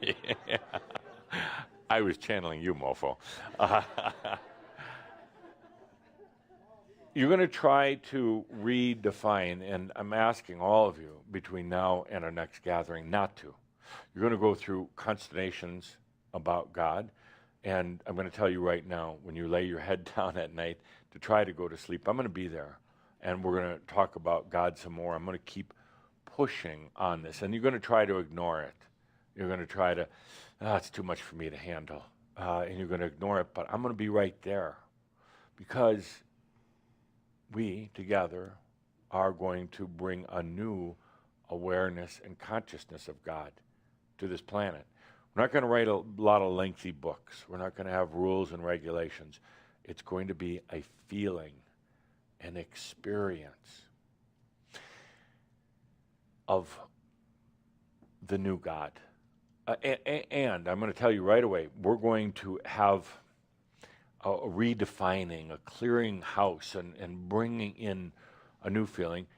yeah. I was channeling you, mofo. You're going to try to redefine, and I'm asking all of you between now and our next gathering not to. You're going to go through consternations about God, And I'm going to tell you right now, when you lay your head down at night to try to go to sleep, I'm going to be there. And we're going to talk about God some more. I'm going to keep pushing on this. And you're going to try to ignore it. You're going to try to, it's too much for me to handle. And you're going to ignore it. But I'm going to be right there. Because we, together, are going to bring a new awareness and consciousness of God to this planet. We're not going to write a lot of lengthy books. We're not going to have rules and regulations. It's going to be a feeling, an experience of the new God. And I'm going to tell you right away, we're going to have a redefining, a clearing house, and bringing in a new feeling.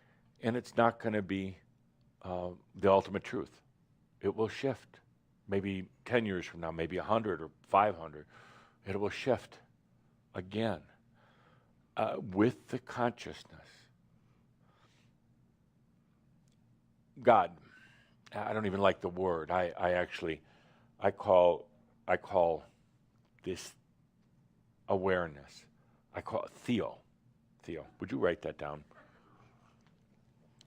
And it's not going to be the ultimate truth. It will shift. Maybe 10 years from now, maybe 100 or 500, it will shift again with the consciousness. God, I don't even like the word. I call this awareness. I call it Theo. Theo, would you write that down?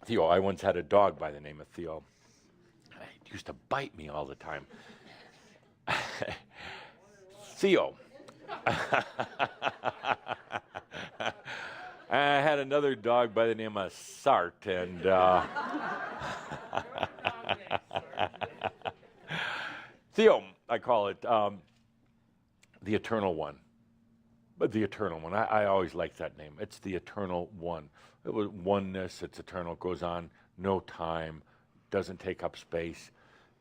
Theo, I once had a dog by the name of Theo. He used to bite me all the time. Theo. I had another dog by the name of Sart, and Theo, I call it the Eternal One. But the Eternal One, I always like that name. It's the Eternal One. It was oneness, it's eternal, goes on, no time, doesn't take up space.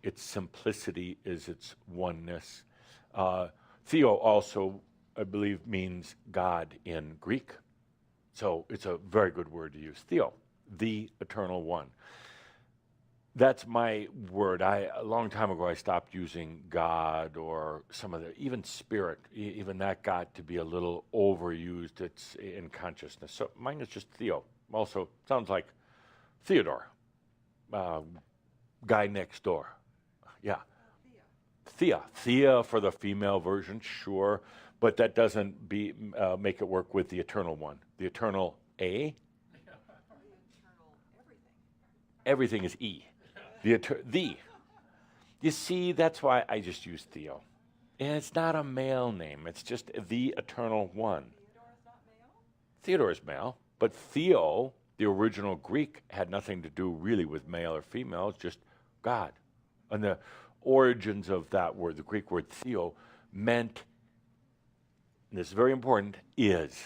Its simplicity is its oneness. Theo also, I believe, means God in Greek. So it's a very good word to use. Theo, the Eternal One. That's my word. A long time ago, I stopped using God or some of the, even spirit, even that got to be a little overused. It's in consciousness. So mine is just Theo. Also, sounds like Theodore, guy next door. Yeah. Thea for the female version, sure, but that doesn't make it work with the Eternal One. The Eternal A? Everything is E. The. You see, that's why I just use Theo. And it's not a male name. It's just the Eternal One. Theodore is male, but Theo, the original Greek, had nothing to do really with male or female. It's just God. And the origins of that word, the Greek word Theo, meant, and this is very important, is.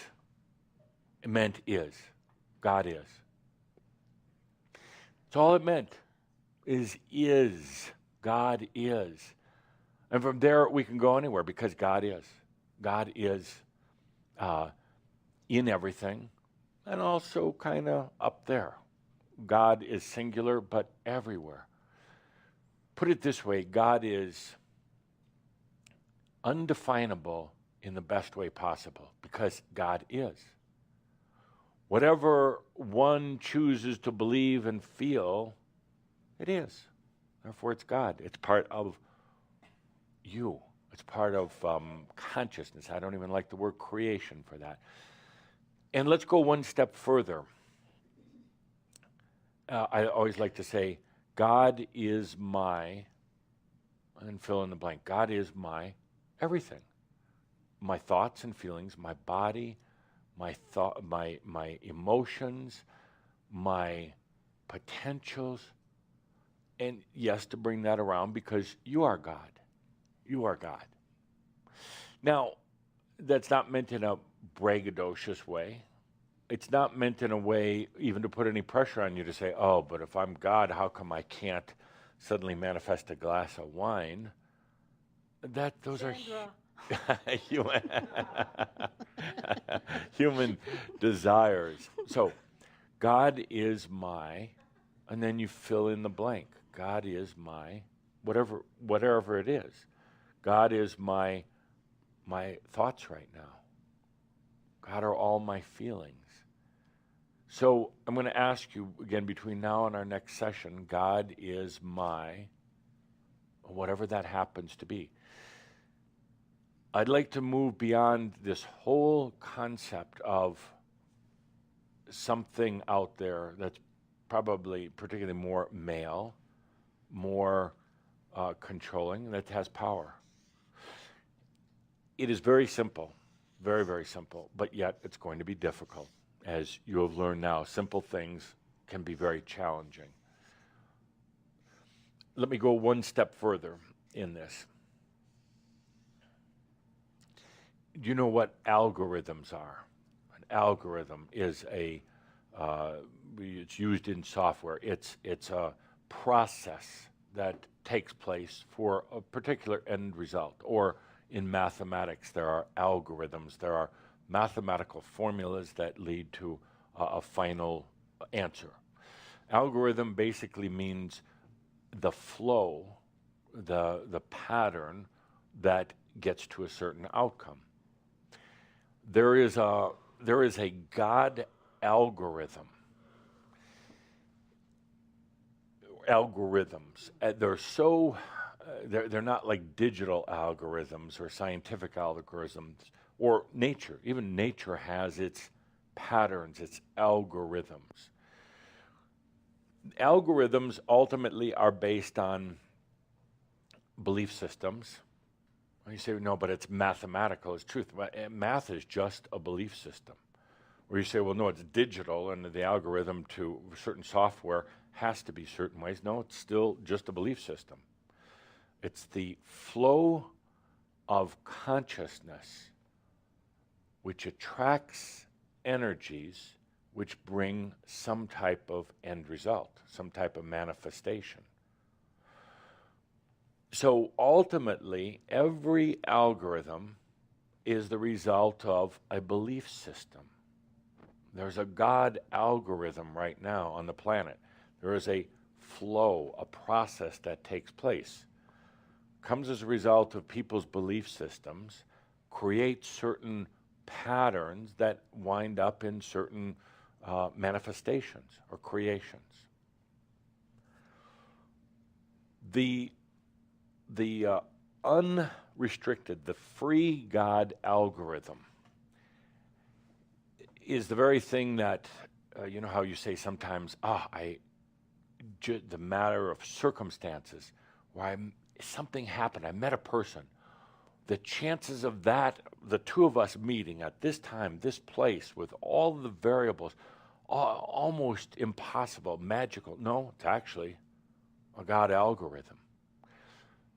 It meant is. God is. That's all it meant. Is. God is. And from there, we can go anywhere because God is. God is in everything and also kind of up there. God is singular, but everywhere. Put it this way, God is undefinable in the best way possible because God is. Whatever one chooses to believe and feel, it is. Therefore, it's God. It's part of you. It's part of consciousness. I don't even like the word creation for that. And let's go one step further. I always like to say, God is my, and fill in the blank. God is my everything. My thoughts and feelings, my body, my emotions, my potentials. And yes, to bring that around because you are God. You are God. Now, that's not meant in a braggadocious way. It's not meant in a way even to put any pressure on you to say, oh, but if I'm God, how come I can't suddenly manifest a glass of wine? Those are human desires. So God is my, and then you fill in the blank. God is my, whatever it is. God is my thoughts right now. God are all my feelings. So I'm going to ask you again between now and our next session, God is my, whatever that happens to be. I'd like to move beyond this whole concept of something out there that's probably particularly more male, more controlling, that has power. It is very simple, very, very simple, but yet it's going to be difficult. As you have learned now, simple things can be very challenging. Let me go one step further in this. Do you know what algorithms are? An algorithm is it's used in software. It's a process that takes place for a particular end result. Or in mathematics, there are algorithms. There are mathematical formulas that lead to a final answer. Algorithm basically means the flow, the pattern that gets to a certain outcome. There is a God algorithm. Algorithms. They're not like digital algorithms or scientific algorithms or nature. Even nature has its patterns, its algorithms. Algorithms ultimately are based on belief systems. You say, no, but it's mathematical, it's truth. Math is just a belief system. Or you say, well, no, it's digital, and the algorithm to certain software has to be certain ways. No, it's still just a belief system. It's the flow of consciousness which attracts energies which bring some type of end result, some type of manifestation. So ultimately, every algorithm is the result of a belief system. There's a God algorithm right now on the planet. There is a flow, a process that takes place. Comes as a result of people's belief systems, creates certain patterns that wind up in certain manifestations or creations. The unrestricted, the free God algorithm is the very thing that, you know how you say sometimes, the matter of circumstances, where something happened, I met a person. The chances of that, the two of us meeting at this time, this place, with all the variables, almost impossible, magical. No, it's actually a God algorithm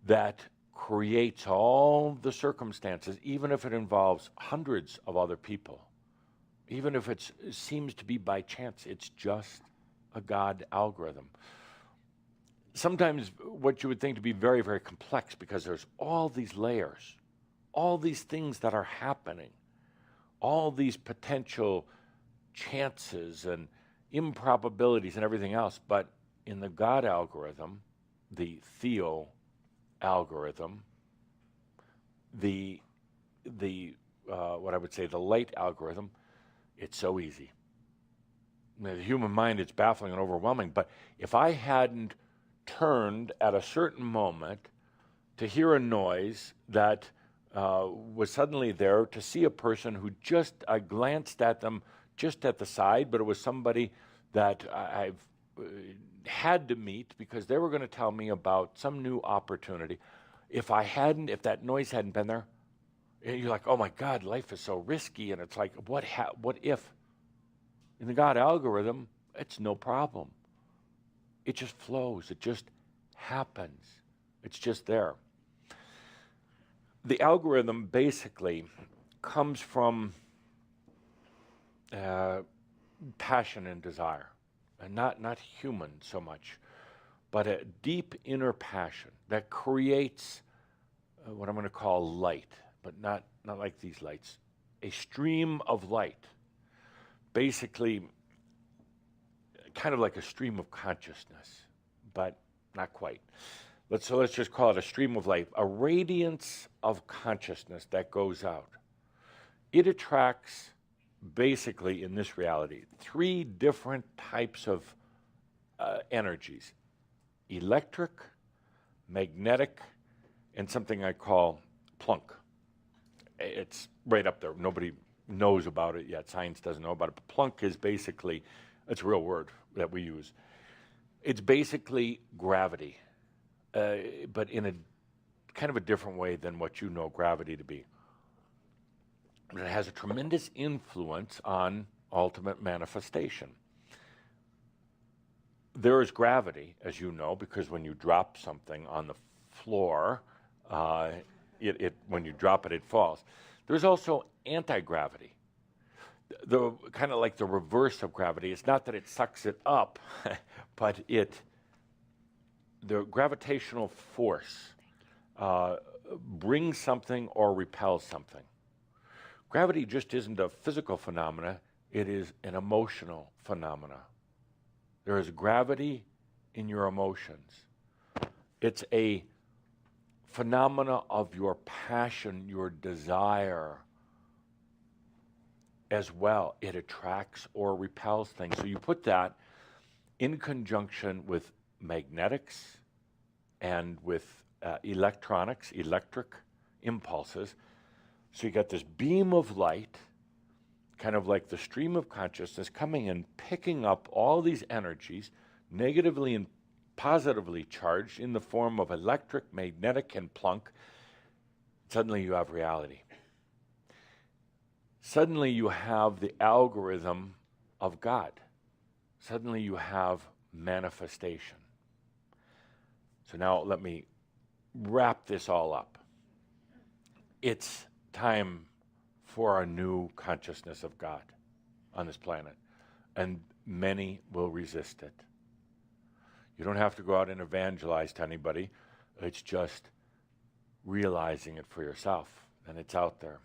that creates all the circumstances, even if it involves hundreds of other people. Even if it seems to be by chance, it's just a God algorithm. Sometimes what you would think to be very, very complex, because there's all these layers, all these things that are happening, all these potential chances and improbabilities and everything else. But in the God algorithm, the Theo algorithm, what I would say the light algorithm, it's so easy. The human mind, it's baffling and overwhelming. But if I hadn't turned at a certain moment to hear a noise that was suddenly there, to see a person who I glanced at them just at the side, but it was somebody that I've had to meet because they were going to tell me about some new opportunity. If that noise hadn't been there, you're like, oh my God, life is so risky. And it's like, what if? In the God algorithm, it's no problem. It just flows. It just happens. It's just there. The algorithm basically comes from passion and desire, and not human so much, but a deep inner passion that creates what I'm going to call light, but not like these lights, a stream of light. Basically, kind of like a stream of consciousness, but not quite. Let's just call it a stream of light, a radiance of consciousness that goes out. It attracts, basically in this reality, 3 different types of energies: electric, magnetic, and something I call plunk. it's right up there. Nobody knows about it yet. Science doesn't know about it. But plunk is basically, it's a real word that we use. It's basically gravity, but in a kind of a different way than what you know gravity to be. It has a tremendous influence on ultimate manifestation. There is gravity, as you know, because when you drop something on the floor, when you drop it, it falls. There's also anti-gravity, the kind of like the reverse of gravity. It's not that it sucks it up, but the gravitational force brings something or repels something. Gravity just isn't a physical phenomena, it is an emotional phenomena. There is gravity in your emotions. It's a phenomena of your passion, your desire as well. It attracts or repels things. So you put that in conjunction with magnetics and with electronics, electric impulses. So you got this beam of light, kind of like the stream of consciousness, coming and picking up all these energies, negatively and positively charged in the form of electric, magnetic, and plunk. Suddenly you have reality. Suddenly you have the algorithm of God. Suddenly you have manifestation. So now let me wrap this all up. It's time for a new consciousness of God on this planet, and many will resist it. You don't have to go out and evangelize to anybody. It's just realizing it for yourself, and it's out there.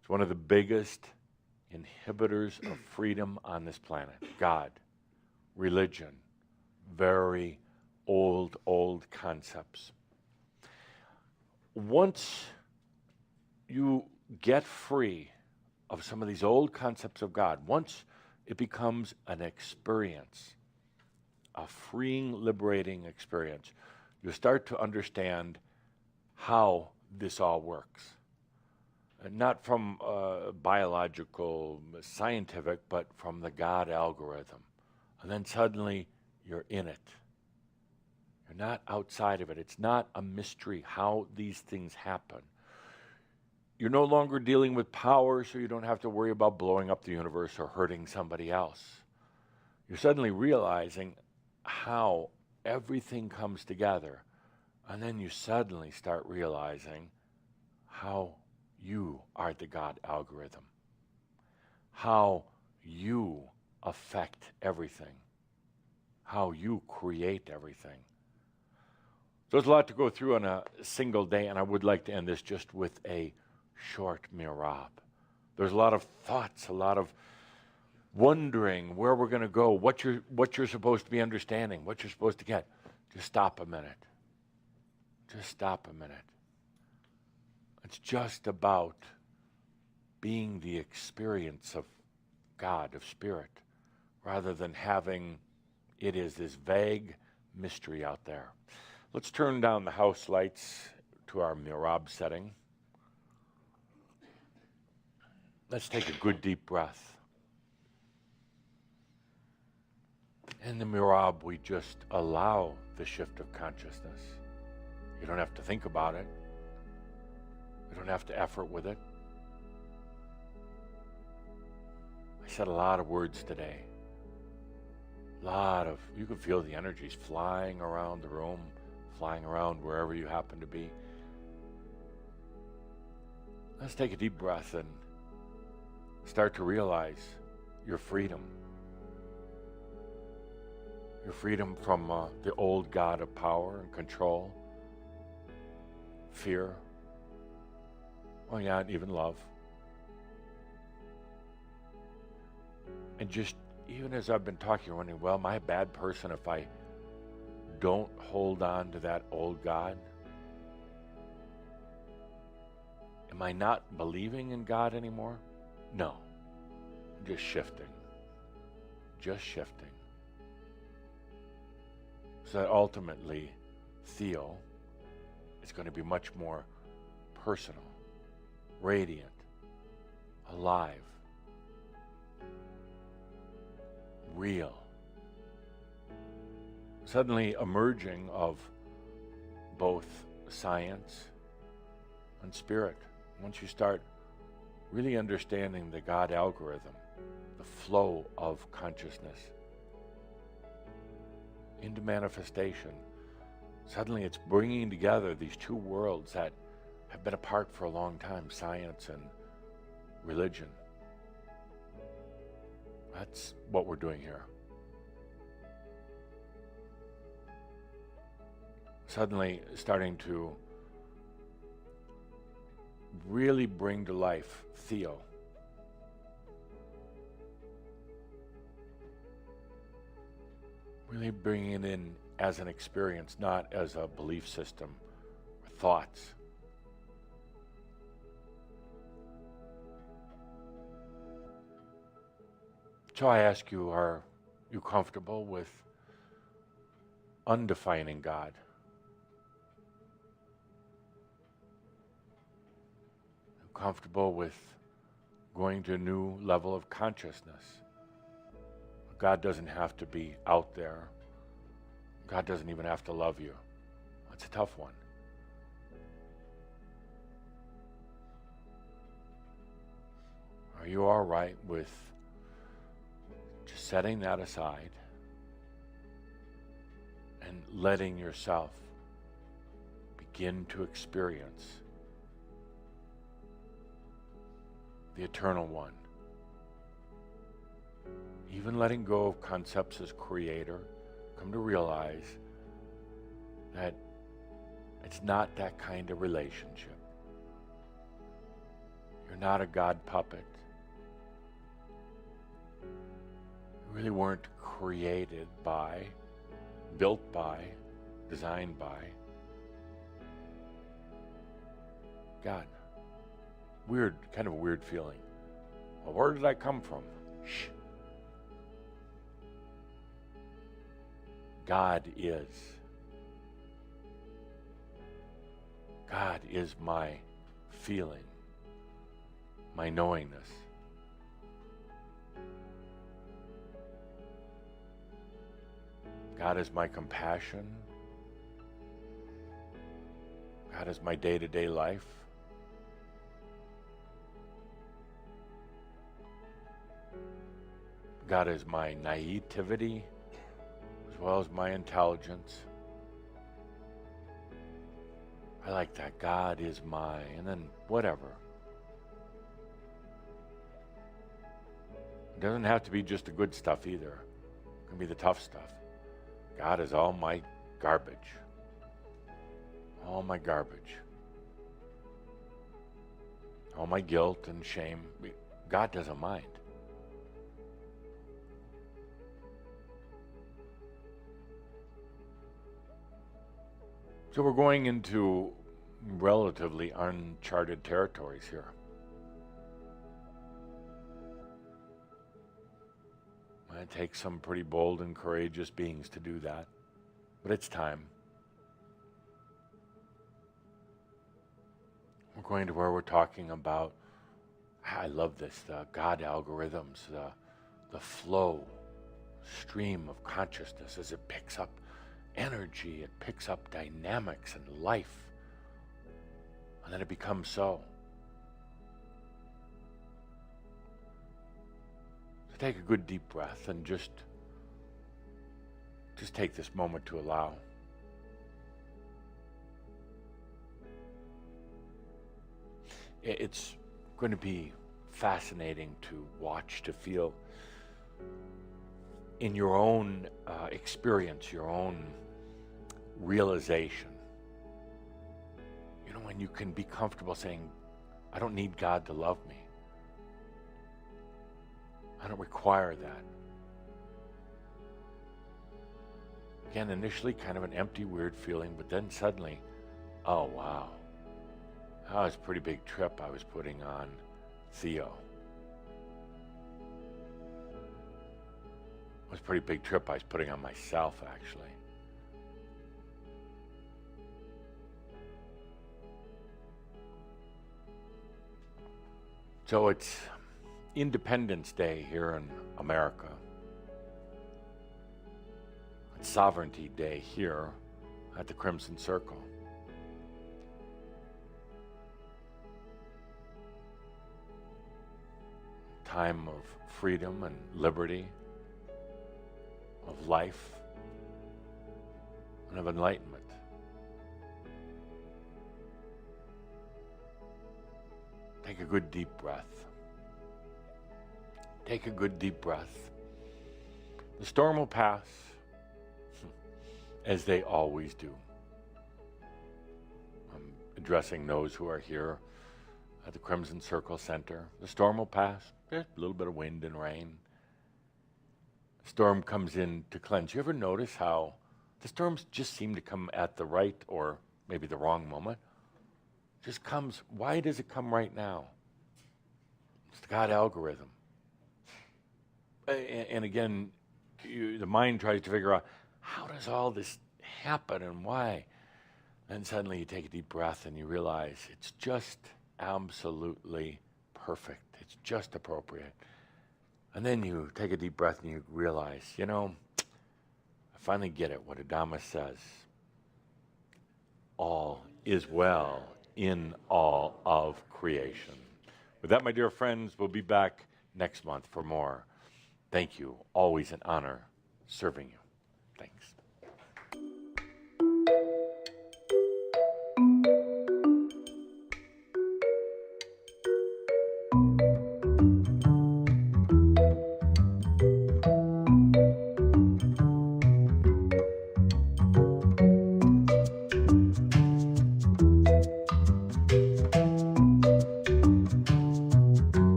It's one of the biggest inhibitors of freedom on this planet. God, religion, very old concepts. Once you get free of some of these old concepts of God, once it becomes an experience, a freeing, liberating experience, you start to understand how this all works. And not from biological, scientific, but from the God algorithm. And then suddenly you're in it. You're not outside of it. It's not a mystery how these things happen. You're no longer dealing with power, so you don't have to worry about blowing up the universe or hurting somebody else. You're suddenly realizing how everything comes together. And then you suddenly start realizing how you are the God algorithm, how you affect everything, how you create everything. So there's a lot to go through on a single day, and I would like to end this just with a short mirab. There's a lot of thoughts, a lot of wondering where we're going to go, what you're supposed to be understanding, what you're supposed to get. Just stop a minute. Just stop a minute. It's just about being the experience of God, of Spirit, rather than having it is this vague mystery out there. Let's turn down the house lights to our mirab setting. Let's take a good deep breath. In the mirab, we just allow the shift of consciousness. You don't have to think about it. You don't have to effort with it. I said a lot of words today. You can feel the energies flying around the room, flying around wherever you happen to be. Let's take a deep breath and start to realize your freedom. Your freedom from the old God of power and control, fear, oh yeah, and even love. And just, even as I've been talking, you're wondering, well, am I a bad person if I don't hold on to that old God? Am I not believing in God anymore? No. I'm just shifting. Just shifting. So that ultimately, Theo, is going to be much more personal, radiant, alive, real. Suddenly emerging of both science and spirit. Once you start really understanding the God algorithm, the flow of consciousness into manifestation, suddenly it's bringing together these two worlds that have been apart for a long time, science and religion. That's what we're doing here. Suddenly starting to really bring to life Theo. Really bringing it in as an experience, not as a belief system or thoughts. So I ask you, are you comfortable with undefining God? Comfortable with going to a new level of consciousness? God doesn't have to be out there. God doesn't even have to love you. That's a tough one. Are you all right with just setting that aside and letting yourself begin to experience the Eternal One? Even letting go of concepts as creator, come to realize that it's not that kind of relationship. You're not a God puppet. You really weren't created by, built by, designed by God. Weird, kind of a weird feeling. Well, where did I come from? Shh. God is. God is my feeling, my knowingness. God is my compassion. God is my day-to-day life. God is my naivety as well as my intelligence. I like that. God is my, and then whatever. It doesn't have to be just the good stuff either. It can be the tough stuff. God is all my garbage. All my garbage. All my guilt and shame. God doesn't mind. So we're going into relatively uncharted territories here. It takes some pretty bold and courageous beings to do that, but it's time. We're going to where we're talking about, I love this, the God algorithms, the flow, stream of consciousness as it picks up energy, it picks up dynamics and life, and then it becomes so. So take a good deep breath and just take this moment to allow. It's going to be fascinating to watch, to feel in your own experience, your own realization. You know, when you can be comfortable saying, I don't need God to love me. I don't require that. Again, initially kind of an empty, weird feeling, but then suddenly, oh wow, that was a pretty big trip I was putting on Theo. It was a pretty big trip I was putting on myself, actually. So it's Independence Day here in America. It's Sovereignty Day here at the Crimson Circle. Time of freedom and liberty, of life, and of enlightenment. Take a good deep breath. Take a good deep breath. The storm will pass, as they always do. I'm addressing those who are here at the Crimson Circle Center. The storm will pass. There's a little bit of wind and rain. The storm comes in to cleanse. You ever notice how the storms just seem to come at the right or maybe the wrong moment? Just comes. Why does it come right now? It's the God algorithm. And again, the mind tries to figure out, how does all this happen and why? And suddenly you take a deep breath and you realize it's just absolutely perfect. It's just appropriate. And then you take a deep breath and you realize, you know, I finally get it, what Adamus says. All is well in all of creation. With that, my dear friends, we'll be back next month for more. Thank you. Always an honor serving you.